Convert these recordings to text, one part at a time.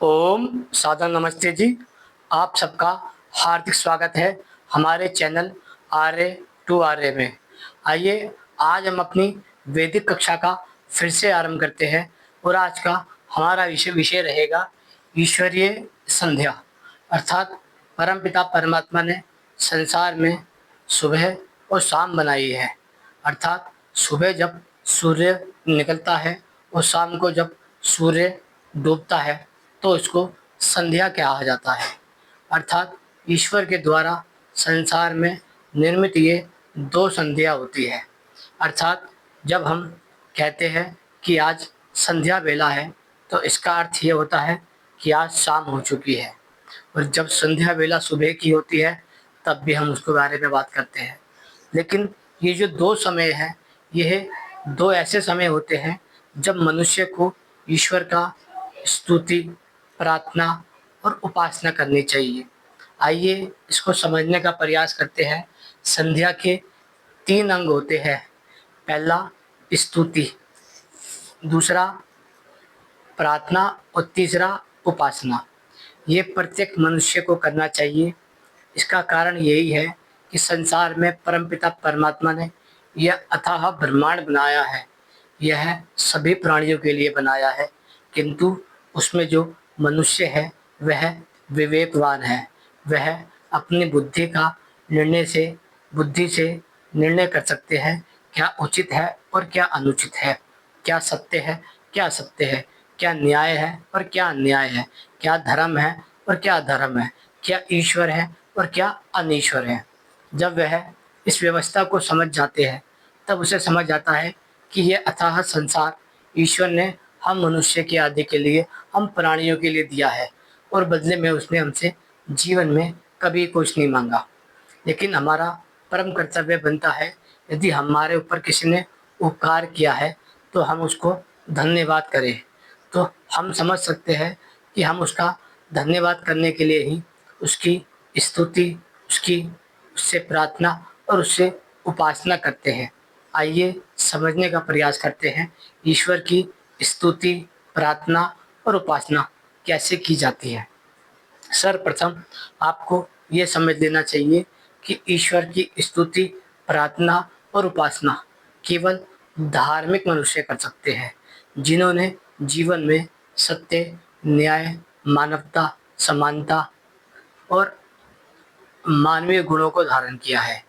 ओम सादर नमस्ते जी। आप सबका हार्दिक स्वागत है हमारे चैनल आर्य टू आर्य में। आइए आज हम अपनी वैदिक कक्षा का फिर से आरंभ करते हैं और आज का हमारा विषय रहेगा ईश्वरीय संध्या। अर्थात परमपिता परमात्मा ने संसार में सुबह और शाम बनाई है। अर्थात सुबह जब सूर्य निकलता है और शाम को जब सूर्य डूबता है तो इसको संध्या कहा जाता है। अर्थात ईश्वर के द्वारा संसार में निर्मित ये दो संध्या होती है। अर्थात जब हम कहते हैं कि आज संध्या बेला है तो इसका अर्थ ये होता है कि आज शाम हो चुकी है। और जब संध्या बेला सुबह की होती है तब भी हम उसके बारे में बात करते हैं। लेकिन ये जो दो समय हैं, यह दो ऐसे समय होते हैं जब मनुष्य को ईश्वर का स्तुति, प्रार्थना और उपासना करनी चाहिए। आइए इसको समझने का प्रयास करते हैं। संध्या के 3 अंग होते हैं। पहला स्तुति, दूसरा प्रार्थना और तीसरा उपासना। ये प्रत्येक मनुष्य को करना चाहिए। इसका कारण यही है कि संसार में परमपिता परमात्मा ने यह अथाह ब्रह्मांड बनाया है। यह सभी प्राणियों के लिए बनाया है, किंतु उसमें जो मनुष्य है वह विवेकवान है। वह अपनी बुद्धि से निर्णय कर सकते हैं क्या उचित है और क्या अनुचित है, क्या सत्य है क्या असत्य है, क्या न्याय है और क्या अन्याय है, क्या धर्म है और क्या अधर्म है, क्या ईश्वर है और क्या अनीश्वर है। जब वह इस व्यवस्था को समझ जाते हैं तब उसे समझ आता है कि यह अथाह संसार ईश्वर ने हम मनुष्य की आदि के लिए, हम प्राणियों के लिए दिया है और बदले में उसने हमसे जीवन में कभी कुछ नहीं मांगा। लेकिन हमारा परम कर्तव्य बनता है, यदि हमारे ऊपर किसी ने उपकार किया है तो हम उसको धन्यवाद करें। तो हम समझ सकते हैं कि हम उसका धन्यवाद करने के लिए ही उसकी स्तुति, उसकी उससे प्रार्थना और उससे उपासना करते हैं। आइए समझने का प्रयास करते हैं ईश्वर की स्तुति, प्रार्थना और उपासना कैसे की जाती है। सर्वप्रथम आपको ये समझ लेना चाहिए कि ईश्वर की स्तुति, प्रार्थना और उपासना केवल धार्मिक मनुष्य कर सकते हैं, जिन्होंने जीवन में सत्य, न्याय, मानवता, समानता और मानवीय गुणों को धारण किया है।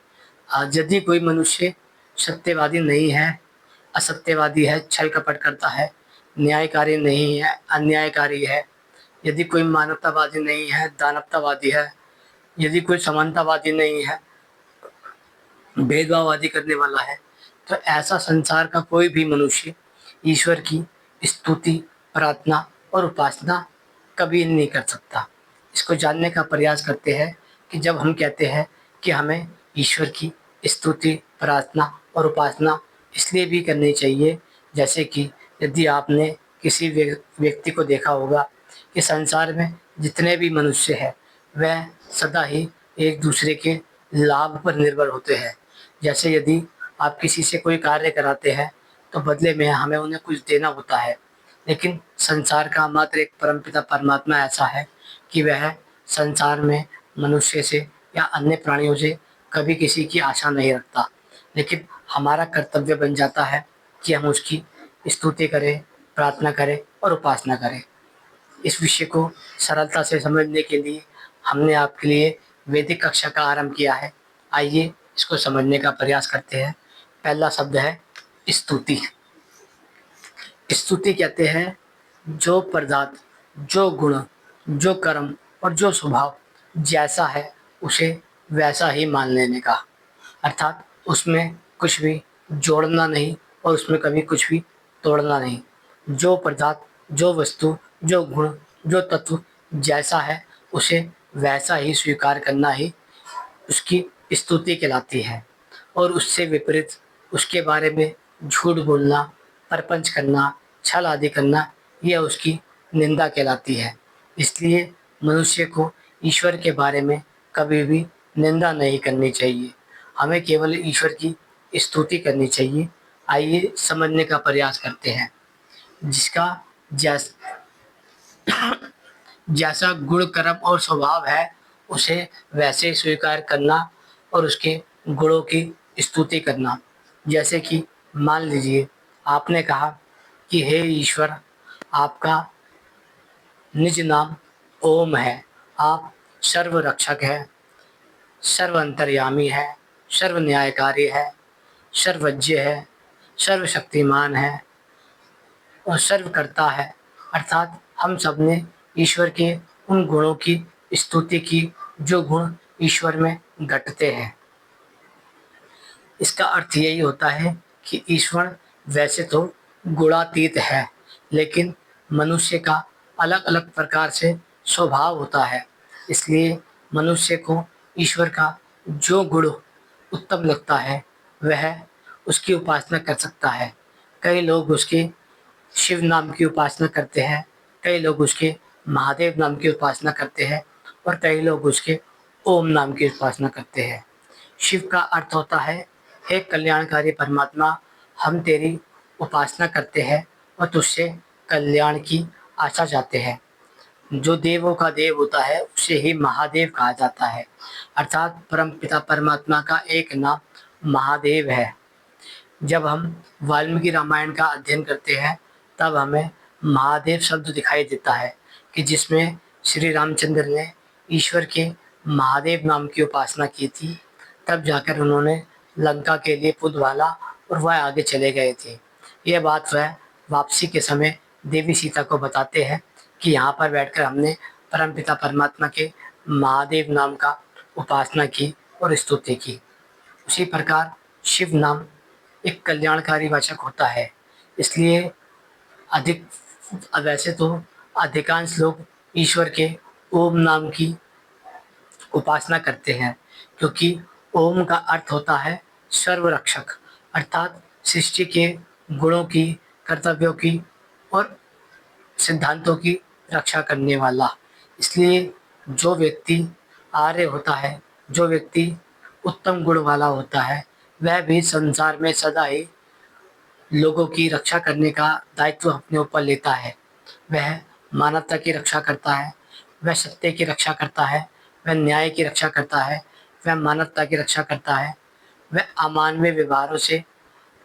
यदि कोई मनुष्य सत्यवादी नहीं है, असत्यवादी है, छल कपट करता है, न्यायकारी नहीं है, अन्यायकारी है, यदि कोई मानवतावादी नहीं है, दानवतावादी है, यदि कोई समानतावादी नहीं है, भेदभाववादी करने वाला है, तो ऐसा संसार का कोई भी मनुष्य ईश्वर की स्तुति, प्रार्थना और उपासना कभी नहीं कर सकता। इसको जानने का प्रयास करते हैं कि जब हम कहते हैं कि हमें ईश्वर की स्तुति, प्रार्थना और उपासना इसलिए भी करनी चाहिए, जैसे कि यदि आपने किसी व्यक्ति को देखा होगा कि संसार में जितने भी मनुष्य हैं वह सदा ही एक दूसरे के लाभ पर निर्भर होते हैं। जैसे यदि आप किसी से कोई कार्य कराते हैं तो बदले में हमें उन्हें कुछ देना होता है। लेकिन संसार का मात्र एक परमपिता परमात्मा ऐसा है कि वह संसार में मनुष्य से या अन्य प्राणियों से कभी किसी की आशा नहीं रखता। लेकिन हमारा कर्तव्य बन जाता है कि हम उसकी स्तुति करें, प्रार्थना करें और उपासना करें। इस विषय को सरलता से समझने के लिए हमने आपके लिए वैदिक कक्षा का आरंभ किया है। आइए इसको समझने का प्रयास करते हैं। पहला शब्द है स्तुति। स्तुति कहते हैं जो पदार्थ, जो गुण, जो कर्म और जो स्वभाव जैसा है उसे वैसा ही मान लेने का। अर्थात उसमें कुछ भी जोड़ना नहीं और उसमें कभी कुछ भी तोड़ना नहीं। जो पदार्थ, जो वस्तु, जो गुण, जो तत्व जैसा है उसे वैसा ही स्वीकार करना ही उसकी स्तुति कहलाती है। और उससे विपरीत उसके बारे में झूठ बोलना, प्रपंच करना, छल आदि करना, यह उसकी निंदा कहलाती है। इसलिए मनुष्य को ईश्वर के बारे में कभी भी निंदा नहीं करनी चाहिए। हमें केवल ईश्वर की स्तुति करनी चाहिए। आइए समझने का प्रयास करते हैं। जिसका जैस जैसा गुण कर्म और स्वभाव है उसे वैसे ही स्वीकार करना और उसके गुणों की स्तुति करना। जैसे कि मान लीजिए आपने कहा कि हे ईश्वर, आपका निज नाम ओम है, आप सर्व रक्षक है, सर्व अंतर्यामी है, सर्व न्यायकारी है, सर्वज्ञ है, सर्वशक्तिमान है और सर्वकर्ता है। अर्थात हम सब ने ईश्वर के उन गुणों की स्तुति की जो गुण ईश्वर में घटते हैं। इसका अर्थ यही होता है कि ईश्वर वैसे तो गुणातीत है, लेकिन मनुष्य का अलग अलग प्रकार से स्वभाव होता है। इसलिए मनुष्य को ईश्वर का जो गुण उत्तम लगता है वह उसकी उपासना कर सकता है। कई लोग उसके शिव नाम की उपासना करते हैं, कई लोग उसके महादेव नाम की उपासना करते हैं और कई लोग उसके ओम नाम की उपासना करते हैं। शिव का अर्थ होता है, हे कल्याणकारी परमात्मा, हम तेरी उपासना करते हैं और तुझसे कल्याण की आशा चाहते हैं। जो देवों का देव होता है उसे ही महादेव कहा जाता है। अर्थात परम पिता परमात्मा का एक नाम महादेव है। जब हम वाल्मीकि रामायण का अध्ययन करते हैं तब हमें महादेव शब्द दिखाई देता है कि जिसमें श्री रामचंद्र ने ईश्वर के महादेव नाम की उपासना की थी। तब जाकर उन्होंने लंका के लिए पुल वाला और वह आगे चले गए थे। यह बात वह वापसी के समय देवी सीता को बताते हैं कि यहाँ पर बैठकर हमने परमपिता परमात्मा के महादेव नाम का उपासना की और स्तुति की। उसी प्रकार शिव नाम एक कल्याणकारी वाचक होता है। इसलिए अधिक वैसे तो अधिकांश लोग ईश्वर के ओम नाम की उपासना करते हैं, क्योंकि ओम का अर्थ होता है सर्वरक्षक, अर्थात सृष्टि के गुणों की, कर्तव्यों की और सिद्धांतों की रक्षा करने वाला। इसलिए जो व्यक्ति आर्य होता है, जो व्यक्ति उत्तम गुण वाला होता है, वह भी संसार में सदा ही लोगों की रक्षा करने का दायित्व अपने ऊपर लेता है। वह मानवता की रक्षा करता है, वह सत्य की रक्षा करता है, वह न्याय की रक्षा करता है, वह मानवता की रक्षा करता है, वह अमानवीय व्यवहारों से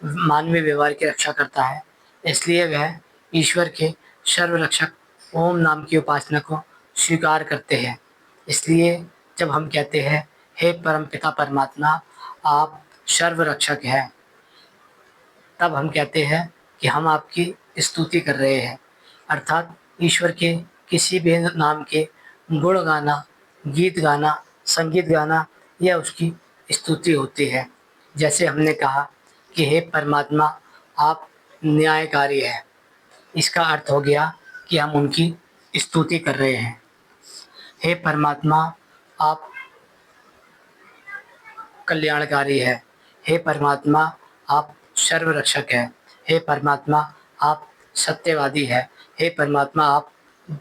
मानवीय व्यवहार की रक्षा करता है। इसलिए वह ईश्वर के सर्वरक्षक ओम नाम की उपासना को स्वीकार करते हैं। इसलिए जब हम कहते हैं, हे परमपिता परमात्मा, आप सर्वरक्षक हैं, तब हम कहते हैं कि हम आपकी स्तुति कर रहे हैं। अर्थात ईश्वर के किसी भी नाम के गुण गाना, गीत गाना, संगीत गाना, यह उसकी स्तुति होती है। जैसे हमने कहा कि हे परमात्मा, आप न्यायकारी हैं। इसका अर्थ हो गया कि हम उनकी स्तुति कर रहे हैं। हे परमात्मा, आप कल्याणकारी है। हे परमात्मा, आप सर्वरक्षक है। हे परमात्मा, आप सत्यवादी है। हे परमात्मा, आप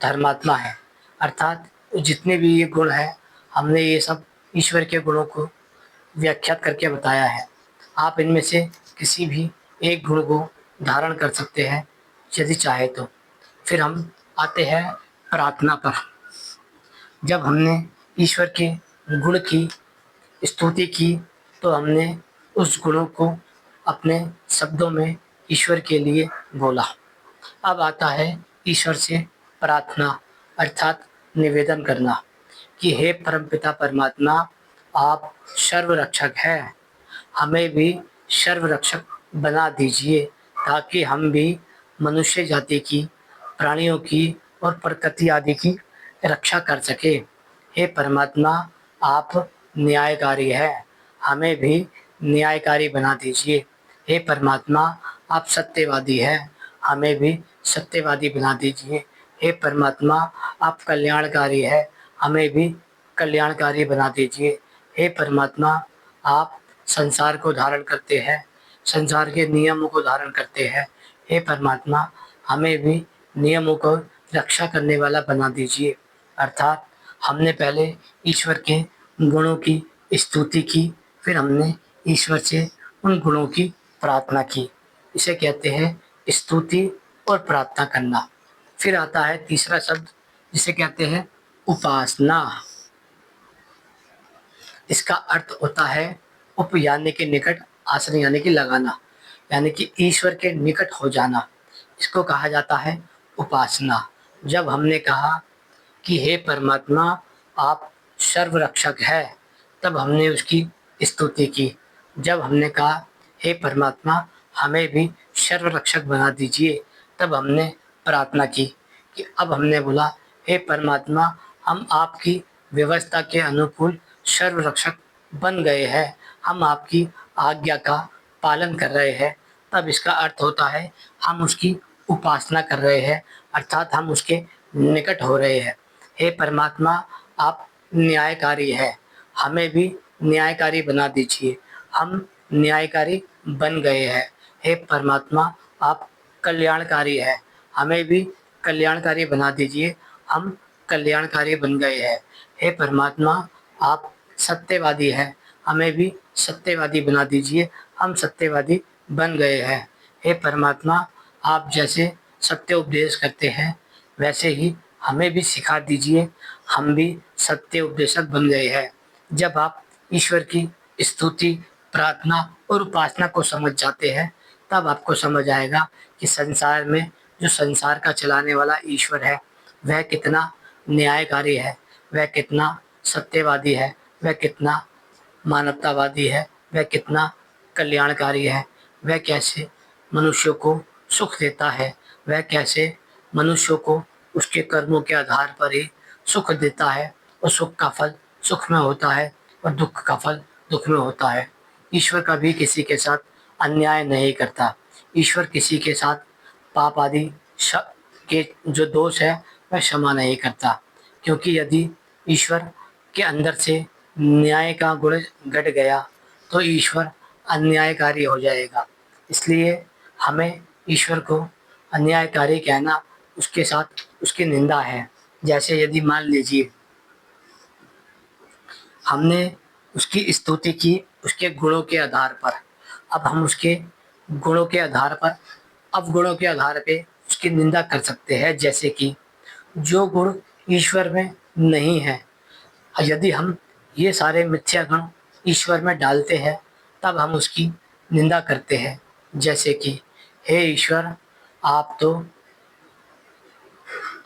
धर्मात्मा है। अर्थात जितने भी ये गुण हैं, हमने ये सब ईश्वर के गुणों को व्याख्यात करके बताया है। आप इनमें से किसी भी एक गुण को धारण कर सकते हैं यदि चाहे तो। फिर हम आते हैं प्रार्थना पर। जब हमने ईश्वर के गुण की स्तुति की तो हमने उस गुणों को अपने शब्दों में ईश्वर के लिए बोला। अब आता है ईश्वर से प्रार्थना, अर्थात निवेदन करना कि हे परमपिता परमात्मा, आप सर्वरक्षक हैं, हमें भी सर्वरक्षक बना दीजिए ताकि हम भी मनुष्य जाति की, प्राणियों की और प्रकृति आदि की रक्षा कर सके। हे परमात्मा, आप न्यायकारी है, हमें भी न्यायकारी बना दीजिए। हे परमात्मा, आप सत्यवादी हैं, हमें भी सत्यवादी बना दीजिए। हे परमात्मा, आप कल्याणकारी है, हमें भी कल्याणकारी बना दीजिए। हे परमात्मा, आप संसार को धारण करते हैं, संसार के नियमों को धारण करते हैं। हे परमात्मा, हमें भी नियमों को रक्षा करने वाला बना दीजिए। अर्थात हमने पहले ईश्वर के गुणों की स्तुति की, फिर हमने ईश्वर से उन गुणों की प्रार्थना की। इसे कहते हैं स्तुति और प्रार्थना करना। फिर आता है तीसरा शब्द जिसे कहते हैं उपासना। इसका अर्थ होता है उप यानी के निकट, आश्रय यानी कि लगाना, यानी कि ईश्वर के निकट हो जाना। इसको कहा जाता है उपासना। जब हमने कहा कि हे परमात्मा आप सर्वरक्षक है, तब हमने उसकी स्तुति की। जब हमने कहा हे परमात्मा हमें भी सर्वरक्षक बना दीजिए, तब हमने प्रार्थना की। कि अब हमने बोला हे परमात्मा हम आपकी व्यवस्था के अनुकूल सर्वरक्षक बन गए हैं, हम आपकी आज्ञा का पालन कर रहे हैं। तब इसका अर्थ होता है हम उसकी उपासना कर रहे हैं, अर्थात हम उसके निकट हो रहे हैं। हे परमात्मा आप न्यायकारी है, हमें भी न्यायकारी बना दीजिए, हम न्यायकारी बन गए हैं। हे परमात्मा आप कल्याणकारी है, हमें भी कल्याणकारी बना दीजिए, हम कल्याणकारी बन गए हैं। हे परमात्मा आप सत्यवादी है, हमें भी सत्यवादी बना दीजिए, हम सत्यवादी बन गए हैं। हे परमात्मा आप जैसे सत्य उपदेश करते हैं वैसे ही हमें भी सिखा दीजिए, हम भी सत्य उपदेशक बन गए हैं। जब आप ईश्वर की स्तुति, प्रार्थना और उपासना को समझ जाते हैं, तब आपको समझ आएगा कि संसार में जो संसार का चलाने वाला ईश्वर है वह कितना न्यायकारी है, वह कितना सत्यवादी है, वह कितना मानवतावादी है, वह कितना कल्याणकारी है, वह कैसे मनुष्यों को सुख देता है, वह कैसे मनुष्यों को उसके कर्मों के आधार पर ही सुख देता है, और सुख का फल सुख में होता है और दुख का फल दुख में होता है। ईश्वर कभी किसी के साथ अन्याय नहीं करता। ईश्वर किसी के साथ पाप आदि के जो दोष है वह क्षमा नहीं करता, क्योंकि यदि ईश्वर के अंदर से न्याय का गुण घट गया तो ईश्वर अन्यायकारी हो जाएगा। इसलिए हमें ईश्वर को अन्यायकारी कहना उसके साथ उसकी निंदा है। जैसे यदि मान लीजिए हमने उसकी स्तुति की उसके गुणों के आधार पर, अब हम उसके गुणों के आधार पर अवगुणों के आधार पे उसकी निंदा कर सकते हैं। जैसे कि जो गुण ईश्वर में नहीं है, यदि हम ये सारे मिथ्या गुण ईश्वर में डालते हैं तब हम उसकी निंदा करते हैं। जैसे कि हे ईश्वर आप तो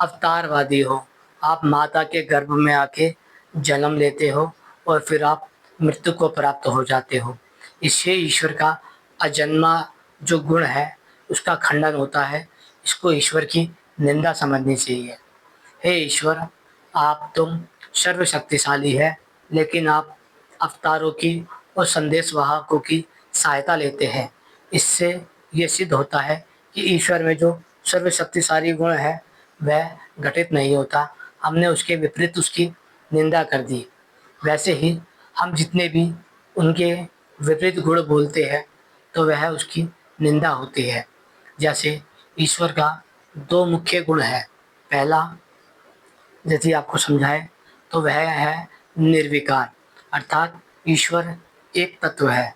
अवतारवादी हो, आप माता के गर्भ में आके जन्म लेते हो और फिर आप मृत्यु को प्राप्त हो जाते हो। इससे ईश्वर का अजन्मा जो गुण है उसका खंडन होता है। इसको ईश्वर की निंदा समझनी चाहिए। हे ईश्वर आप तुम सर्वशक्तिशाली है, लेकिन आप अवतारों की और संदेशवाहकों की सहायता लेते हैं। इससे ये सिद्ध होता है कि ईश्वर में जो सर्वशक्तिशाली गुण है वह घटित नहीं होता, हमने उसके विपरीत उसकी निंदा कर दी। वैसे ही हम जितने भी उनके विपरीत गुण बोलते हैं तो वह उसकी निंदा होती है। जैसे ईश्वर का दो मुख्य गुण है, पहला यदि आपको समझाए तो वह है निर्विकार, अर्थात ईश्वर एक तत्व है।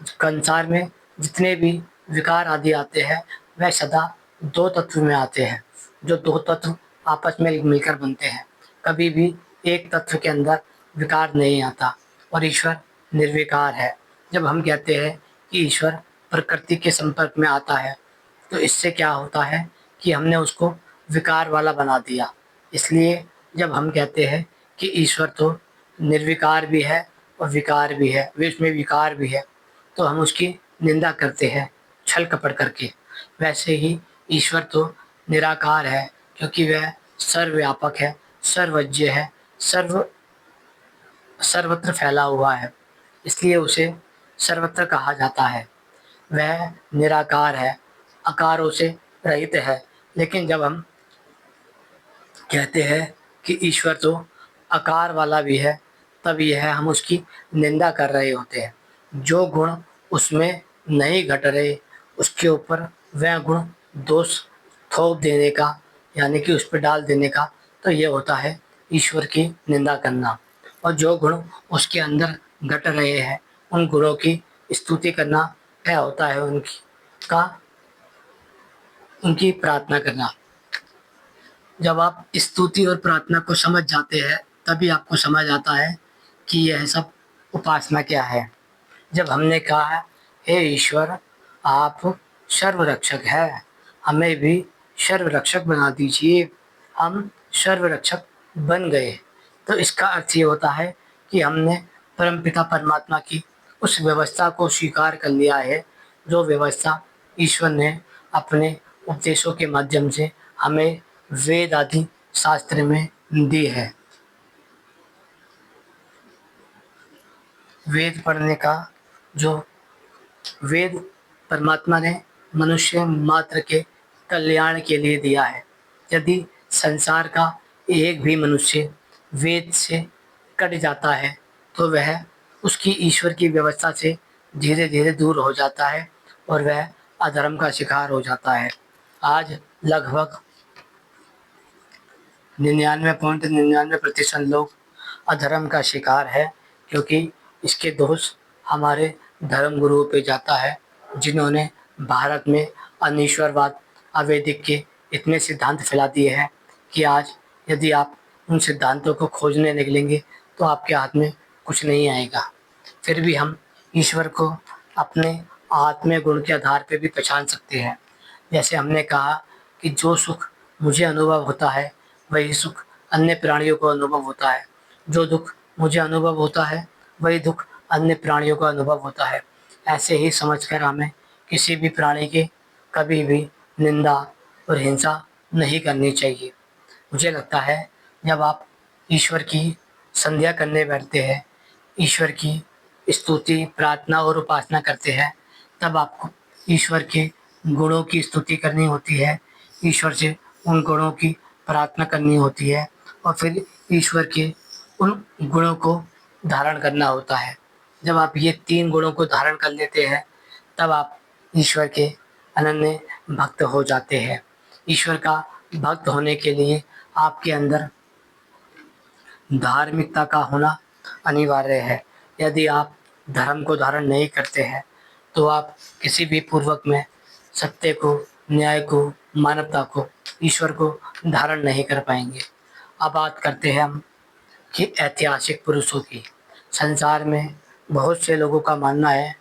संसार में जितने भी विकार आदि आते हैं वह सदा दो तत्व में आते हैं। जो दो तत्व आपस में मिलकर बनते हैं, कभी भी एक तत्व के अंदर विकार नहीं आता, और ईश्वर निर्विकार है। जब हम कहते हैं कि ईश्वर प्रकृति के संपर्क में आता है तो इससे क्या होता है कि हमने उसको विकार वाला बना दिया। इसलिए जब हम कहते हैं कि ईश्वर तो निर्विकार भी है और विकार भी है, इसमें विकार भी है, तो हम उसकी निंदा करते हैं छल कपट करके। वैसे ही ईश्वर तो निराकार है, क्योंकि वह सर्वव्यापक है, सर्वज्ञ है, सर्वत्र फैला हुआ है, इसलिए उसे सर्वत्र कहा जाता है। वह निराकार है, आकारों से रहित है। लेकिन जब हम कहते हैं कि ईश्वर तो आकार वाला भी है, तब यह हम उसकी निंदा कर रहे होते हैं। जो गुण उसमें नहीं घट रहे उसके ऊपर वह गुण दोष थोप देने का, यानी कि उस पर डाल देने का, तो ये होता है ईश्वर की निंदा करना। और जो गुण उसके अंदर घट रहे हैं उन गुणों की स्तुति करना, यह होता है उनकी प्रार्थना करना। जब आप स्तुति और प्रार्थना को समझ जाते हैं तभी आपको समझ आता है कि यह सब उपासना क्या है। जब हमने कहा हे ईश्वर, आप सर्वरक्षक हैं, हमें भी सर्वरक्षक बना दीजिए, हम सर्वरक्षक बन गए, तो इसका अर्थ ये होता है कि हमने परमपिता परमात्मा की उस व्यवस्था को स्वीकार कर लिया है जो व्यवस्था ईश्वर ने अपने उपदेशों के माध्यम से हमें वेद आदि शास्त्र में दी है। वेद पढ़ने का जो वेद परमात्मा ने मनुष्य मात्र के कल्याण के लिए दिया है। यदि संसार का एक भी मनुष्य वेद से कट जाता है तो वह उसकी ईश्वर की व्यवस्था से धीरे धीरे दूर हो जाता है और वह अधर्म का शिकार हो जाता है। आज लगभग 99.99% लोग अधर्म का शिकार है, क्योंकि इसके दोष हमारे धर्म गुरुओं पे जाता है जिन्होंने भारत में अनीश्वरवाद, अवैदिक के इतने सिद्धांत फैला दिए हैं कि आज यदि आप उन सिद्धांतों को खोजने निकलेंगे तो आपके हाथ में कुछ नहीं आएगा। फिर भी हम ईश्वर को अपने आत्मीय गुण के आधार पे भी पहचान सकते हैं। जैसे हमने कहा कि जो सुख मुझे अनुभव होता है वही सुख अन्य प्राणियों को अनुभव होता है, जो दुख मुझे अनुभव होता है वही दुख अन्य प्राणियों को अनुभव होता है। ऐसे ही समझकर हमें किसी भी प्राणी की कभी भी निंदा और हिंसा नहीं करनी चाहिए। मुझे लगता है जब आप ईश्वर की संध्या करने बैठते हैं, ईश्वर की स्तुति, प्रार्थना और उपासना करते हैं, तब आपको ईश्वर के गुणों की स्तुति करनी होती है, ईश्वर से उन गुणों की प्रार्थना करनी होती है और फिर ईश्वर के उन गुणों को धारण करना होता है। जब आप ये 3 गुणों को धारण कर लेते हैं तब आप ईश्वर के अनन्य भक्त हो जाते हैं। ईश्वर का भक्त होने के लिए आपके अंदर धार्मिकता का होना अनिवार्य है। यदि आप धर्म को धारण नहीं करते हैं तो आप किसी भी पूर्वक में सत्य को, न्याय को, मानवता को, ईश्वर को धारण नहीं कर पाएंगे। अब बात करते हैं हम कि ऐतिहासिक पुरुषों की। संसार में बहुत से लोगों का मानना है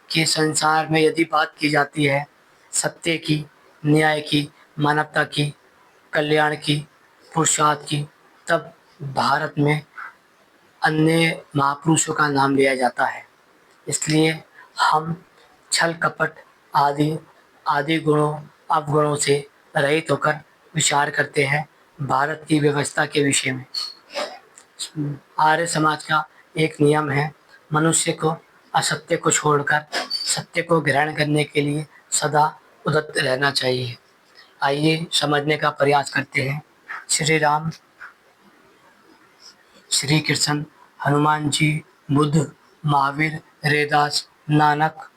कि संसार में यदि बात की जाती है सत्य की, न्याय की, मानवता की, कल्याण की, पुरुषार्थ की, तब भारत में अन्य महापुरुषों का नाम लिया जाता है। इसलिए हम छल कपट आदि आदि गुणों अवगुणों से रहित होकर विचार करते हैं भारत की व्यवस्था के विषय में। आर्य समाज का एक नियम है, मनुष्य को असत्य को छोड़कर सत्य को ग्रहण करने के लिए सदा उद्यत रहना चाहिए। आइए समझने का प्रयास करते हैं। श्री राम, श्री कृष्ण, हनुमान जी, बुद्ध, महावीर, रैदास, नानक,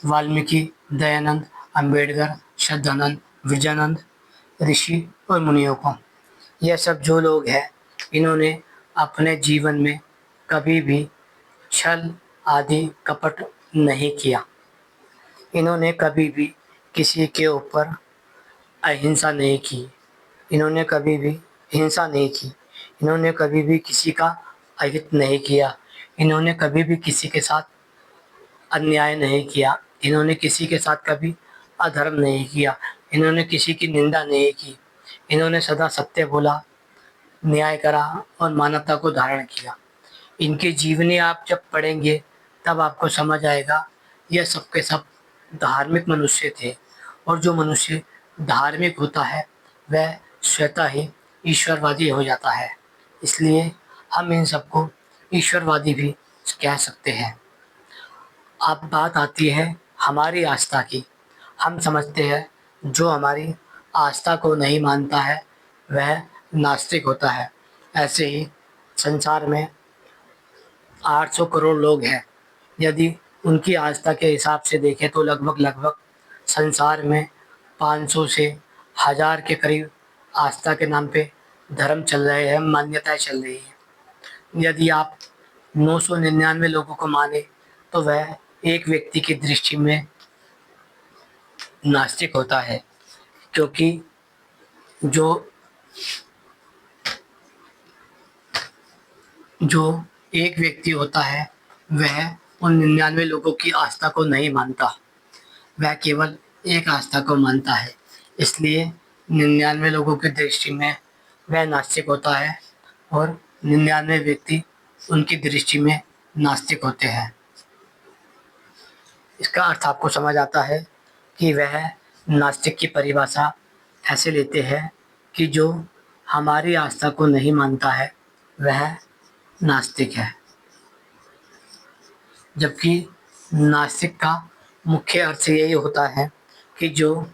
वाल्मीकि, दयानंद, अंबेडकर, श्रद्धानंद, विजयानंद, ऋषि और मुनियों को, यह सब जो लोग हैं इन्होंने अपने जीवन में कभी भी छल आदि कपट नहीं किया। इन्होंने कभी भी किसी के ऊपर अहिंसा नहीं की, इन्होंने कभी भी हिंसा नहीं की, इन्होंने कभी भी किसी का अहित नहीं किया, इन्होंने कभी भी किसी के साथ अन्याय नहीं किया, इन्होंने किसी के साथ कभी अधर्म नहीं किया, इन्होंने किसी की निंदा नहीं की, इन्होंने सदा सत्य बोला, न्याय करा और मानवता को धारण किया। इनकी जीवनी आप जब पढ़ेंगे तब आपको समझ आएगा यह सब के सब धार्मिक मनुष्य थे और जो मनुष्य धार्मिक होता है वह स्वतः ही ईश्वरवादी हो जाता है। इसलिए हम इन सबको ईश्वरवादी भी कह सकते हैं। अब बात आती है हमारी आस्था की। हम समझते हैं जो हमारी आस्था को नहीं मानता है वह नास्तिक होता है। ऐसे ही संसार में 800 करोड़ लोग हैं। यदि उनकी आस्था के हिसाब से देखें तो लगभग लगभग संसार में 500 से 1000 के करीब आस्था के नाम पे धर्म चल रहे हैं, मान्यताएं चल रही हैं। यदि आप 999 लोगों को माने तो वह एक व्यक्ति की दृष्टि में नास्तिक होता है, क्योंकि जो जो एक व्यक्ति होता है वह उन 99 लोगों की आस्था को नहीं मानता, वह केवल एक आस्था को मानता है। इसलिए 99 लोगों की दृष्टि में वह नास्तिक होता है और 99 व्यक्ति उनकी दृष्टि में नास्तिक होते हैं। इसका अर्थ आपको समझ आता है कि वह नास्तिक की परिभाषा ऐसे लेते हैं कि जो हमारी आस्था को नहीं मानता है वह नास्तिक है। जबकि नास्तिक का मुख्य अर्थ यही होता है कि जो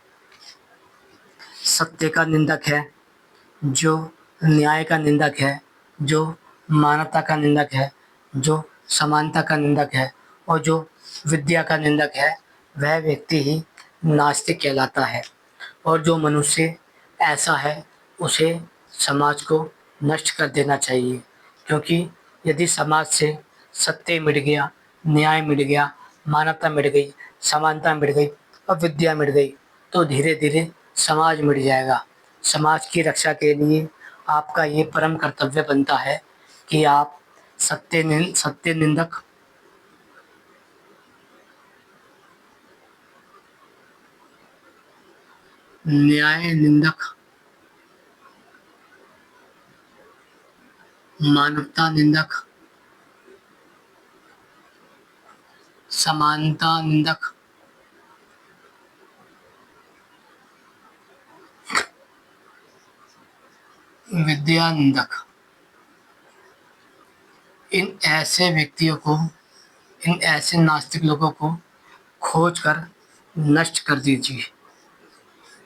सत्य का निंदक है, जो न्याय का निंदक है, जो मानवता का निंदक है, जो समानता का निंदक है और जो विद्या का निंदक है, वह व्यक्ति ही नास्तिक कहलाता है। और जो मनुष्य ऐसा है उसे समाज को नष्ट कर देना चाहिए, क्योंकि यदि समाज से सत्य मिट गया, न्याय मिट गया, मानवता मिट गई, समानता मिट गई और विद्या मिट गई तो धीरे धीरे समाज मिट जाएगा। समाज की रक्षा के लिए आपका ये परम कर्तव्य बनता है कि आप सत्य निंदक, न्याय निंदक, मानवता निंदक, समानता निंदक, विद्या निंदक, इन ऐसे व्यक्तियों को, इन ऐसे नास्तिक लोगों को खोज कर नष्ट कर दीजिए।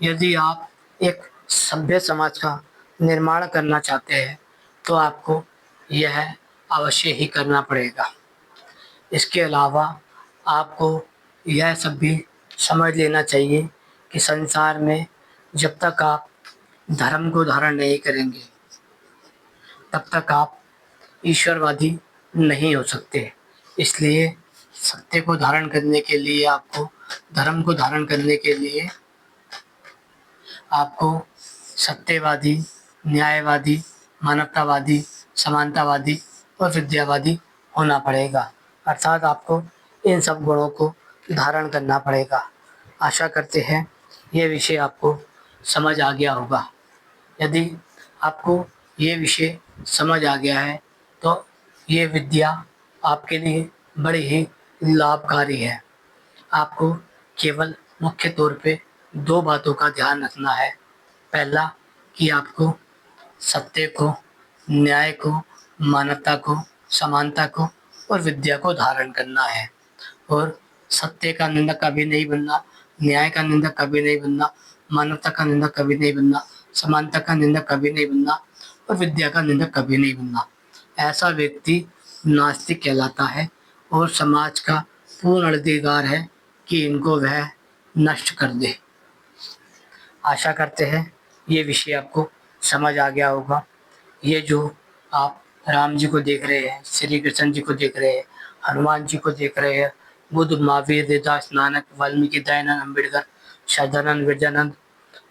यदि आप एक सभ्य समाज का निर्माण करना चाहते हैं तो आपको यह अवश्य ही करना पड़ेगा। इसके अलावा आपको यह सब भी समझ लेना चाहिए कि संसार में जब तक आप धर्म को धारण नहीं करेंगे तब तक आप ईश्वरवादी नहीं हो सकते। इसलिए सत्य को धारण करने के लिए आपको, धर्म को धारण करने के लिए आपको सत्यवादी, न्यायवादी, मानवतावादी, समानतावादी और विद्यावादी होना पड़ेगा। अर्थात आपको इन सब गुणों को धारण करना पड़ेगा। आशा करते हैं ये विषय आपको समझ आ गया होगा। यदि आपको ये विषय समझ आ गया है तो ये विद्या आपके लिए बड़ी ही लाभकारी है। आपको केवल मुख्य तौर पे 2 बातों का ध्यान रखना है। पहला कि आपको सत्य को, न्याय को, मानवता को, समानता को और विद्या को धारण करना है और सत्य का निंदक कभी नहीं बनना, न्याय का निंदक कभी नहीं बनना, मानवता का निंदक कभी नहीं बनना, समानता का निंदक कभी नहीं बनना और विद्या का निंदक कभी नहीं बनना। ऐसा व्यक्ति नास्तिक कहलाता है और समाज का पूर्ण अधिकार है कि इनको वह नष्ट कर दे। आशा करते हैं ये विषय आपको समझ आ गया होगा। ये जो आप राम जी को देख रहे हैं, श्री कृष्ण जी को देख रहे हैं, हनुमान जी को देख रहे हैं, बुद्ध, महावीर, देवदास, नानक, वाल्मीकि, दयानंद, अम्बेडकर, सदानंद, विरजानंद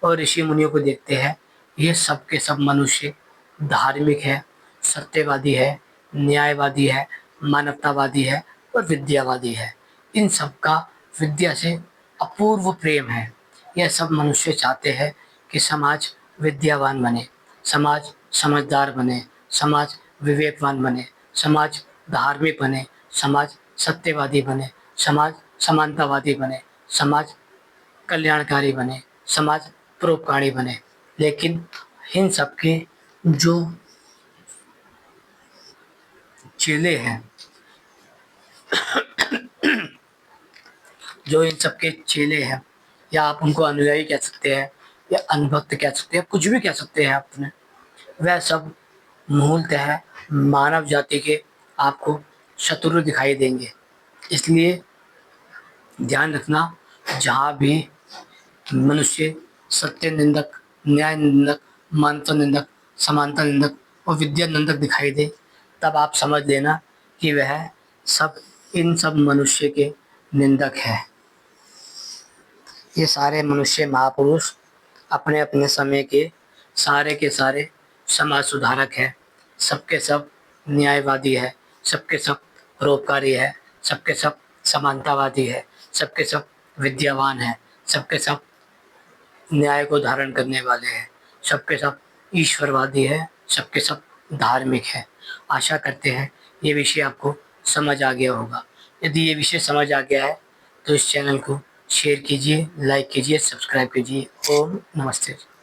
और ऋषि मुनियों को देखते हैं, ये सब के सब मनुष्य धार्मिक है, सत्यवादी है, न्यायवादी है, मानवतावादी है और विद्यावादी है। इन सब का विद्या से अपूर्व प्रेम है। यह सब मनुष्य चाहते हैं कि समाज विद्यावान बने, समाज समझदार बने, समाज विवेकवान बने, समाज धार्मिक बने, समाज सत्यवादी बने, समाज समानतावादी बने, समाज कल्याणकारी बने, समाज परोपकारी बने। लेकिन इन सबके जो चेले हैं, जो इन सबके चेले हैं या आप उनको अनुयायी कह सकते हैं या अनुभक्त कह सकते हैं, कुछ भी कह सकते हैं आपने, वह सब मूलतः मानव जाति के आपको शत्रु दिखाई देंगे। इसलिए ध्यान रखना, जहाँ भी मनुष्य सत्य निंदक, न्याय निंदक, मानवता निंदक, समानता निंदक और विद्या निंदक दिखाई दे, तब आप समझ लेना कि वह सब, इन सब मनुष्य के निंदक है। ये सारे मनुष्य महापुरुष अपने अपने समय के सारे समाज सुधारक हैं। सबके सब न्यायवादी है, सबके सब परोपकारी है, सबके सब समानतावादी है, सबके सब विद्यावान है, सबके सब न्याय को धारण करने वाले हैं, सबके सब ईश्वरवादी है, सबके सब धार्मिक है। आशा करते हैं ये विषय आपको समझ आ गया होगा। यदि ये विषय समझ आ गया है तो इस चैनल को शेयर कीजिए, लाइक कीजिए, सब्सक्राइब कीजिए। ओम नमस्ते।